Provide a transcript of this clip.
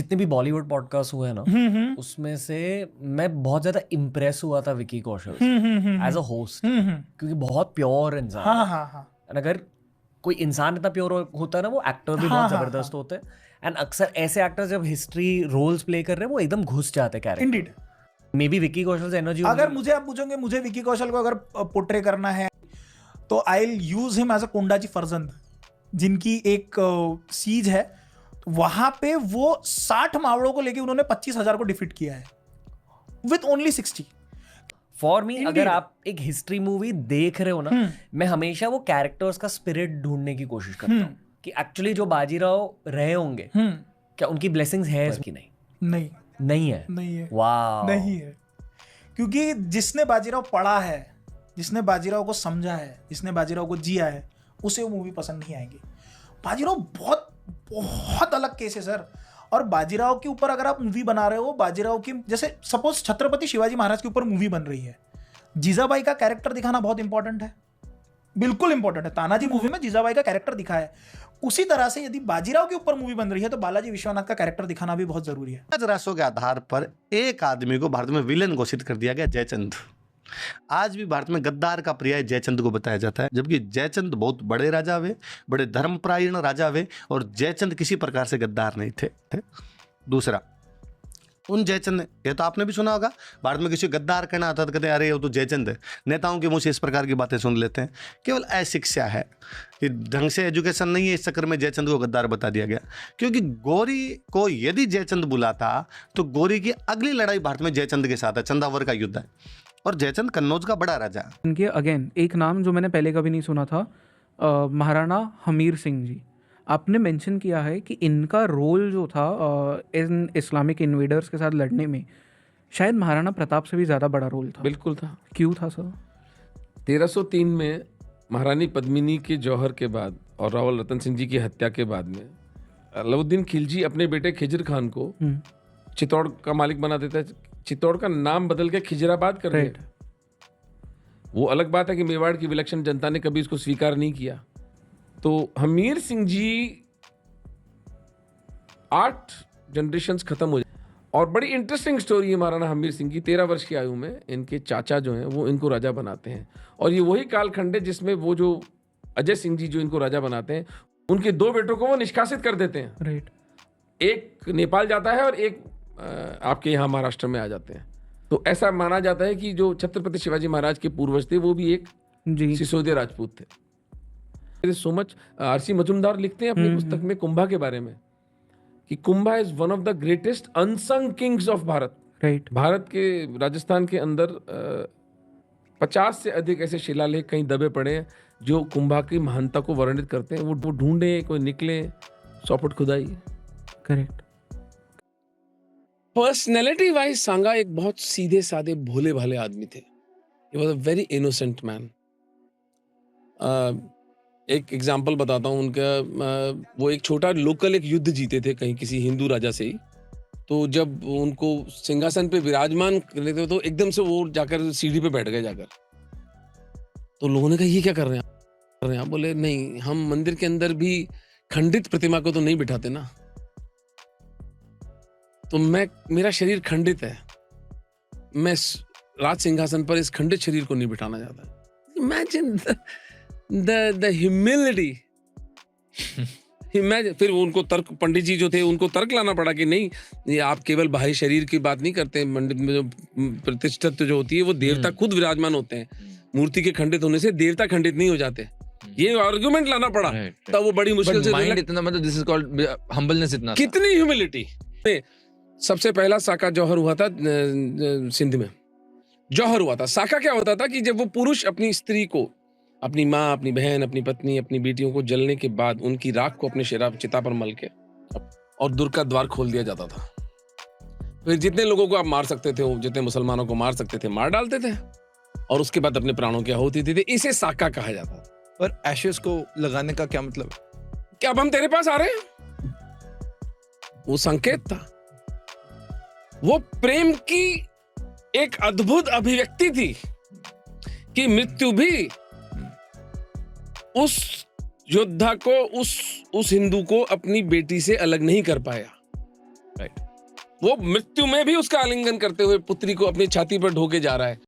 जितने भी बॉलीवुड पॉडकास्ट हुए हैं ना, उसमें से मैं बहुत ज्यादा इम्प्रेस हुआ था Vicky Kaushal as a host, क्योंकि बहुत प्योर इंसान हाँ है। हाँ हाँ And अगर कोई इंसान इतना प्योर होता है ना, वो एक्टर भी बहुत जबरदस्त होते हैं। एंड अक्सर ऐसे एक्टर्स जब हिस्ट्री रोल्स प्ले कर रहे हैं, वो एकदम घुस जाते हैं character. Indeed. Maybe Vicky Kaushal से एनर्जी। अगर मुझे आप पूछोगे, मुझे विकी कौशल को अगर पोर्ट्रे करना है तो I will use him as a Kondaji Farzand, जिनकी एक सीज है, वहां पे वो 60 मावड़ों को लेके उन्होंने 25,000 को डिफीट किया है विथ ओनली 60। फॉर मी, अगर आप एक हिस्ट्री मूवी देख रहे हो ना, मैं हमेशा वो कैरेक्टर्स का स्पिरिट ढूंढने की कोशिश करता हूँ कि एक्चुअली जो बाजीराव रहे होंगे, क्या उनकी ब्लेसिंग्स है कि नहीं? नहीं है। नहीं है। वाह, नहीं है। क्योंकि जिसने बाजीराव पढ़ा है, जिसने बाजीराव को समझा है, जिसने बाजीराव को जिया है, उसे वो मूवी पसंद नहीं आएगी। बाजीराव बहुत बहुत अलग केस है सर। और बाजीराव के ऊपर अगर आप मूवी बना रहे हो, बाजीराव की जैसे सपोज छत्रपति शिवाजी महाराज के ऊपर मूवी बन रही है, जीजाबाई का कैरेक्टर दिखाना बहुत इंपॉर्टेंट है, बिल्कुल इंपॉर्टेंट है। तानाजी मूवी में जीजाबाई का कैरेक्टर दिखा है। उसी तरह से यदि बाजीराव के ऊपर मूवी बन रही है तो बालाजी विश्वनाथ का कैरेक्टर दिखाना भी बहुत जरूरी है। राजरासों के आधार पर एक आदमी को भारत में विलेन घोषित कर दिया गया, जयचंद। आज भी भारत में गद्दार का पर्याय जयचंद को बताया जाता है, जबकि जयचंद बहुत बड़े राजा हुए, बड़े धर्मपरायण राजा हुए, और जयचंद किसी प्रकार से गद्दार नहीं थे। दूसरा, उन जयचंद ने, ये तो आपने भी सुना होगा, भारत में किसी गद्दार कहना आता तो कहते हैं अरे वो तो जयचंद है। नेताओं के मुंह से इस प्रकार की बातें सुन लेते हैं। केवल अशिक्षा है कि ढंग से एजुकेशन नहीं है, इस चक्कर में जयचंद को गद्दार बता दिया गया। क्योंकि गौरी को यदि जयचंद बुलाता तो गौरी की अगली लड़ाई भारत में जयचंद के साथ है, चंदावर का युद्ध है, और जयचंद कन्नौज का बड़ा राजा। इनके अगेन एक नाम जो मैंने पहले कभी नहीं सुना था, महाराणा हमीर सिंह जी। आपने मेंशन किया है कि इनका रोल जो था इन इस्लामिक इन्वेडर्स के साथ लड़ने में, शायद महाराणा प्रताप से भी ज़्यादा बड़ा रोल था। बिल्कुल था। क्यों था सर? 1303 में महारानी पद्मिनी के जौहर के बाद और रावल रतन सिंह जी की हत्या के बाद में अलाउद्दीन खिलजी अपने बेटे खिजर खान को चित्तौड़ का मालिक बना देता है। चित्तौड़ का नाम बदल के खिजराबाद कर दिया। वो अलग बात है कि मेवाड़ की विलक्षण जनता ने कभी इसको स्वीकार नहीं किया। तो हमीर सिंह जी 8 जनरेशंस खत्म हो जाए। और बड़ी इंटरेस्टिंग स्टोरी है महाराणा हमीर सिंह की। 13 वर्ष की आयु में इनके चाचा जो हैं वो इनको राजा बनाते हैं, और ये वही कालखंड है जिसमें वो जो अजय सिंह जी जो इनको राजा बनाते हैं, उनके 2 बेटों को वो निष्कासित कर देते हैं। राइट। एक नेपाल जाता है और एक आपके यहाँ महाराष्ट्र में आ जाते हैं। तो ऐसा माना जाता है कि जो छत्रपति शिवाजी महाराज के पूर्वज थे वो भी एक सिसोदिया राजपूत थे। सो मच आरसी मजुमदार लिखते हैं अपनी पुस्तक में कुंभा के बारे में कि Kumbha is one of the greatest unsung Kings of Bharat. Right. Bharat के राजस्थान के अंदर 50 से अधिक ऐसे शिलालेख कहीं दबे पड़े हैं जो कुंभा की महानता को वर्णित करते हैं। वो ढूंढे, कोई निकले, 100 फुट खुदाई। करेक्ट। पर्सनैलिटी वाइज सांगा एक बहुत सीधे साधे भोले भाले आदमी थे। He was a very innocent man. एक एग्जाम्पल बताता हूँ उनका। वो एक छोटा लोकल एक युद्ध जीते थे कहीं किसी हिंदू राजा से ही। तो जब उनको सिंहासन पे विराजमान कर लेते तो एकदम से वो जाकर सीढ़ी पे बैठ गए जाकर। तो लोगों ने कहा ये क्या कर रहे हैं आप? बोले नहीं, हम मंदिर के अंदर भी खंडित प्रतिमा को तो नहीं बिठाते ना। तो मेरा शरीर खंडित है, मैं राज सिंहासन पर इस खंडित शरीर को नहीं बिठाना चाहता। Imagine the humility। फिर उनको तर्क, पंडित जी जो थे उनको तर्क लाना पड़ा कि नहीं, ये आप केवल बाहरी शरीर की बात नहीं करते, मंदिर में जो प्रतिष्ठित जो होती है वो देवता खुद विराजमान होते हैं। मूर्ति के खंडित होने से देवता खंडित नहीं हो जाते। ये आर्गुमेंट लाना पड़ा। तब वो बड़ी मुश्किल से इतना, मतलब दिस इज कॉल्ड हम्बलनेस। इतना कितनी ह्यूमिलिटी। सबसे पहला साका जौहर हुआ था सिंध में। जौहर हुआ था। साका क्या होता था कि जब वो पुरुष अपनी स्त्री को, अपनी माँ, अपनी बहन, अपनी पत्नी, अपनी बेटियों को जलने के बाद उनकी राख को अपने चिता पर मल के और दुर्ग का द्वार खोल दिया जाता था। फिर जितने लोगों को आप मार सकते थे, जितने मुसलमानों को मार सकते थे मार डालते थे, और उसके बाद अपने प्राणों की आहुति देते थे। इसे साका कहा जाता था। पर एशेस को लगाने का क्या मतलब? क्या अब हम तेरे पास आ रहे हैं? वो संकेत था। वो प्रेम की एक अद्भुत अभिव्यक्ति थी कि मृत्यु भी उस योद्धा को, उस हिंदू को अपनी बेटी से अलग नहीं कर पाया। वो मृत्यु में भी उसका आलिंगन करते हुए पुत्री को अपनी छाती पर ढोके जा रहा है।